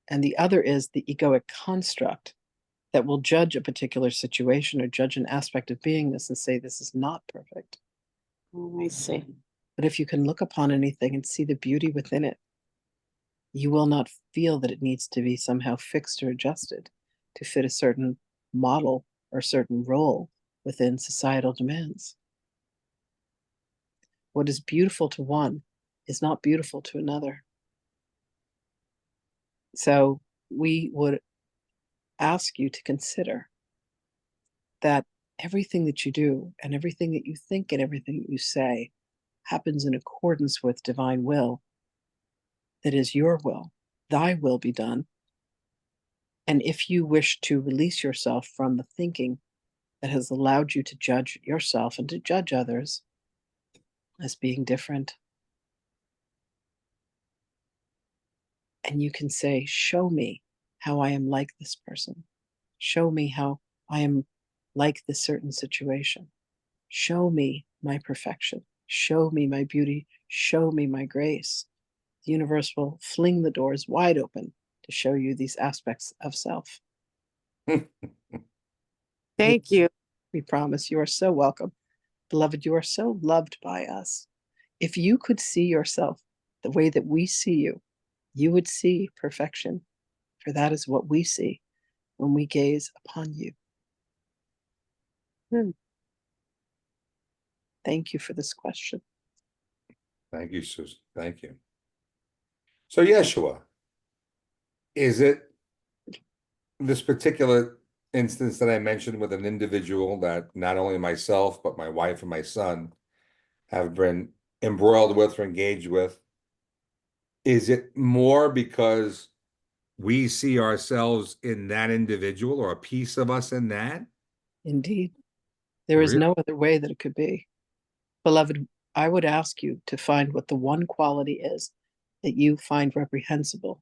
and the other is the egoic construct that will judge a particular situation or judge an aspect of beingness and say this is not perfect. Oh, I see. But if you can look upon anything and see the beauty within it, you will not feel that it needs to be somehow fixed or adjusted to fit a certain model or certain role within societal demands. What is beautiful to one is not beautiful to another. So we would ask you to consider that everything that you do and everything that you think and everything that you say happens in accordance with divine will. That is your will. Thy will be done. And if you wish to release yourself from the thinking that has allowed you to judge yourself and to judge others as being different, and you can say, show me how I am like this person. Show me how I am like this certain situation. Show me my perfection. Show me my beauty. Show me my grace. The universe will fling the doors wide open to show you these aspects of self. Thank you. We promise. You are so welcome. Beloved, you are so loved by us. If you could see yourself the way that we see you, you would see perfection, for that is what we see when we gaze upon you. Thank you for this question. Thank you, Susan. Thank you. So Yeshua, is it this particular instance that I mentioned with an individual that not only myself, but my wife and my son have been embroiled with or engaged with? Is it more because we see ourselves in that individual or a piece of us in that? Indeed, there is Really? no other way that it could be. Beloved, I would ask you to find what the one quality is that you find reprehensible.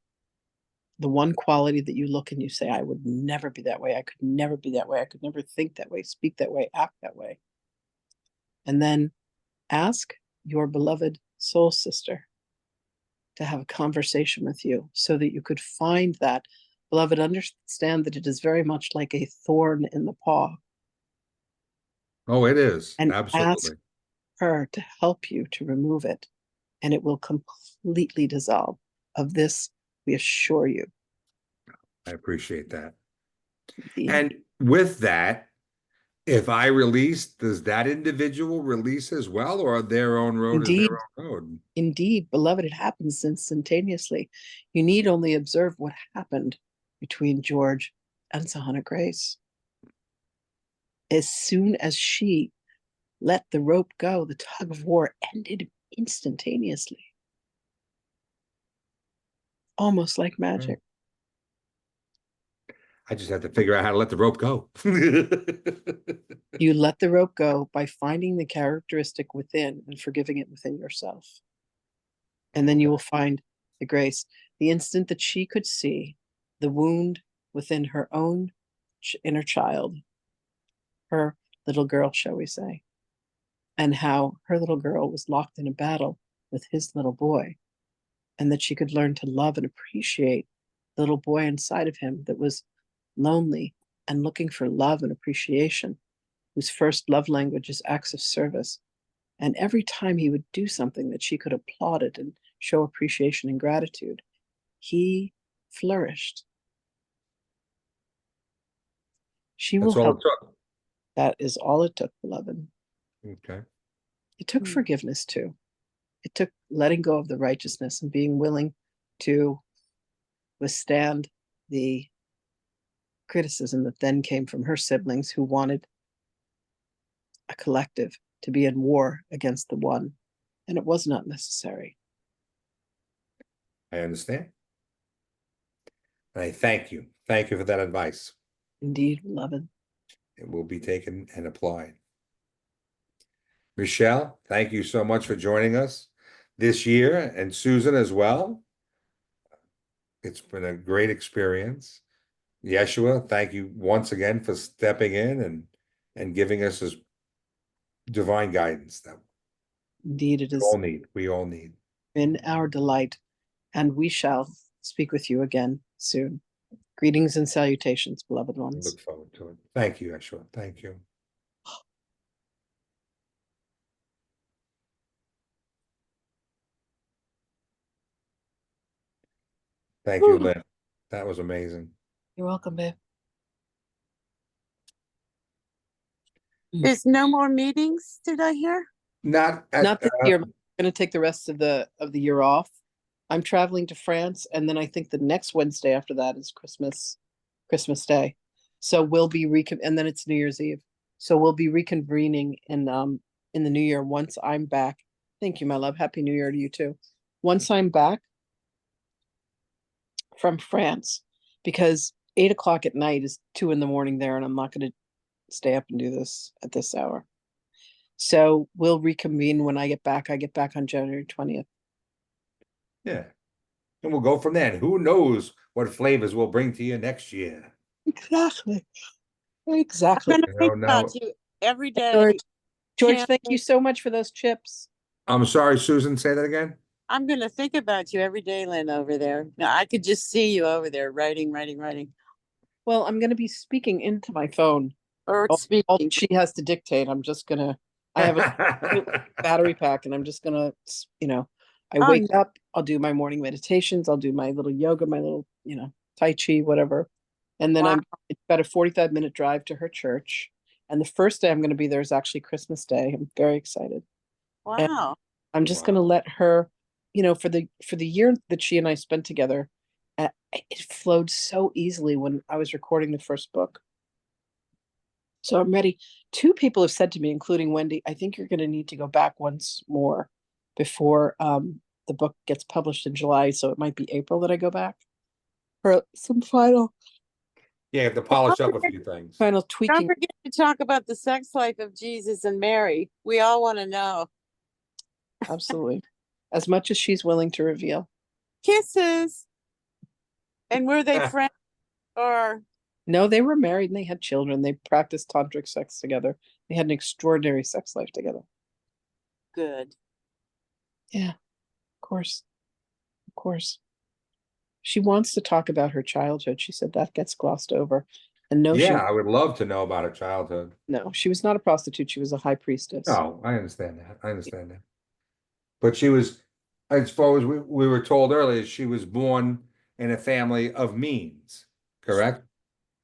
The one quality that you look and you say, I would never be that way. I could never be that way. I could never think that way, speak that way, act that way. And then ask your beloved soul sister to have a conversation with you so that you could find that. Beloved, understand that it is very much like a thorn in the paw. Oh, it is. And Absolutely. ask her to help you to remove it, and it will completely dissolve. Of this, we assure you. I appreciate that. Indeed. And with that, if I release, does that individual release as well, or their own road is Indeed. their own road? Indeed, beloved, it happens instantaneously. You need only observe what happened between George and Sahana Grace. As soon as she let the rope go, the tug of war ended instantaneously. Almost like magic. I just had to figure out how to let the rope go. You let the rope go by finding the characteristic within and forgiving it within yourself. And then you will find the grace. The instant that she could see the wound within her own inner child, her little girl, shall we say, and how her little girl was locked in a battle with his little boy, and that she could learn to love and appreciate the little boy inside of him that was lonely and looking for love and appreciation, whose first love language is acts of service. And every time he would do something that she could applaud it and show appreciation and gratitude, he flourished. She will That's all help. it took. That is all it took, beloved. Okay. It took forgiveness too. It took letting go of the righteousness and being willing to withstand the criticism that then came from her siblings who wanted a collective to be in war against the one. And it was not necessary. I understand. And I thank you. Thank you for that advice. Indeed, beloved. It will be taken and applied. Michelle, thank you so much for joining us this year, and Susan as well. It's been a great experience. Yeshua, thank you once again for stepping in and giving us this divine guidance that Indeed, it We is all need, we all need. been our delight, and we shall speak with you again soon. Greetings and salutations, beloved I ones. look forward to it. Thank you, Yeshua. Thank you. Thank you, Whew. Lynn. That was amazing. You're welcome, babe. There's no more meetings, did I hear? Not at, Not this year. I'm going to take the rest of the year off. I'm traveling to France, and then I think the next Wednesday after that is Christmas Day. So we'll be and then it's New Year's Eve. So we'll be reconvening in the new year once I'm back. Thank you, my love. Happy New Year to you too. Once I'm back from France, because 8 o'clock at night is 2 a.m. there, and I'm not going to stay up and do this at this hour. So we'll reconvene when I get back. I get back on January 20th. yeah. And we'll go from there. And who knows what flavors we'll bring to you next year. Exactly. I'm Exactly. gonna You think know, about now- you every day. George, Can't thank you wait. so much for those chips. I'm sorry, Susan, say that again. I'm gonna think about you every day, Lynn, over there. Now I could just see you over there writing. Well, I'm going to be speaking into my phone. Or All speaking. she has to dictate. I have a battery pack, and I'm just gonna, I Oh, wake up, I'll do my morning meditations, I'll do my little yoga, my little, Tai Chi, whatever. And then Wow. it's about a 45-minute drive to her church. And the first day I'm going to be there is actually Christmas Day. I'm very excited. Wow. I'm just Wow. going to let her, for the year that she and I spent together, it flowed so easily when I was recording the first book. So I'm ready. 2 people have said to me, including Wendy, I think you're going to need to go back once more before the book gets published in July. So it might be April that I go back for some final Yeah, you have to polish up a few things. Don't tweaking. forget to talk about the sex life of Jesus and Mary. We all want to know. Absolutely. As much as she's willing to reveal. Kisses. And were they friends or No, they were married and they had children. They practiced tantric sex together. They had an extraordinary sex life together. good? Yeah, of course. Of course. She wants to talk about her childhood. She said that gets glossed over. And no, Yeah, I would love to know about her childhood. she was not a prostitute. She was a high priestess. No, I understand that. I understand that. But she was, as far as we were told earlier, she was born in a family of means, correct?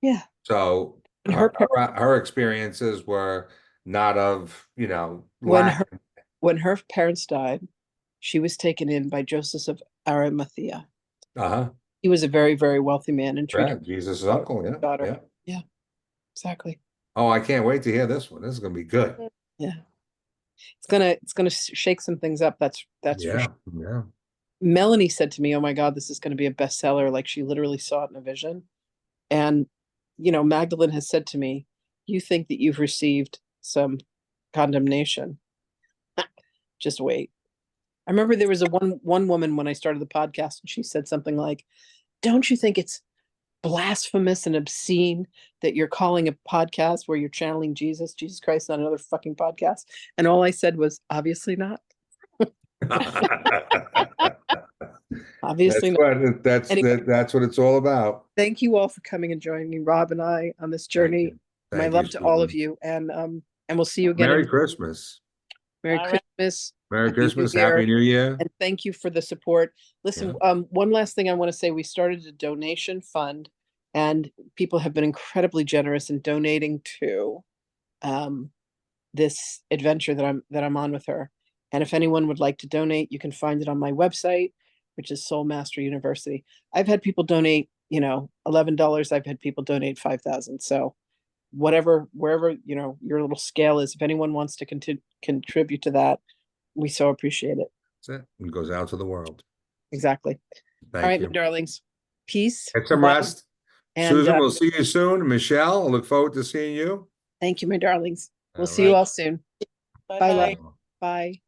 Yeah. So And her her experiences were not of, When lack. when her parents died, she was taken in by Joseph of Arimathea. Uh-huh. He was a very, very wealthy man and treated Right. Jesus' uncle, yeah. daughter. Yeah. Exactly. Oh, I can't wait to hear this one. This is gonna be good. Yeah. It's gonna shake some things up. That's for Yeah, sure. yeah. Melanie said to me, "Oh my God, this is going to be a bestseller." Like she literally saw it in a vision. And Magdalene has said to me, "You think that you've received some condemnation? Just wait." I remember there was one woman when I started the podcast, and she said something like, "Don't you think it's blasphemous and obscene that you're calling a podcast where you're channeling Jesus Christ, on another fucking podcast?" And all I said was, "Obviously not. Obviously not." Anyway, That's what it's all about. thank you all for coming and joining me, Rob and I, on this Thank journey. you. My Thank you, love to all of Susan. you, and we'll see you again. Merry Christmas. Merry All right. Christmas. Merry Happy New Christmas. Year. Happy New Year. And thank you for the support. Listen, one last thing I want to say: we started a donation fund, and people have been incredibly generous in donating to this adventure that I'm on with her. And if anyone would like to donate, you can find it on my website, which is Soul Master University. I've had people donate, $11. I've had people donate 5,000. So wherever your little scale is, if anyone wants to contribute to that, we so appreciate it. That's it. It goes out to the world. Exactly. Thank All right, you. my darlings. Peace. Get some love, rest. And Susan, we'll see you soon. Michelle, I look forward to seeing you. thank you, my darlings. We'll All see you right. all soon. Bye, love. Bye.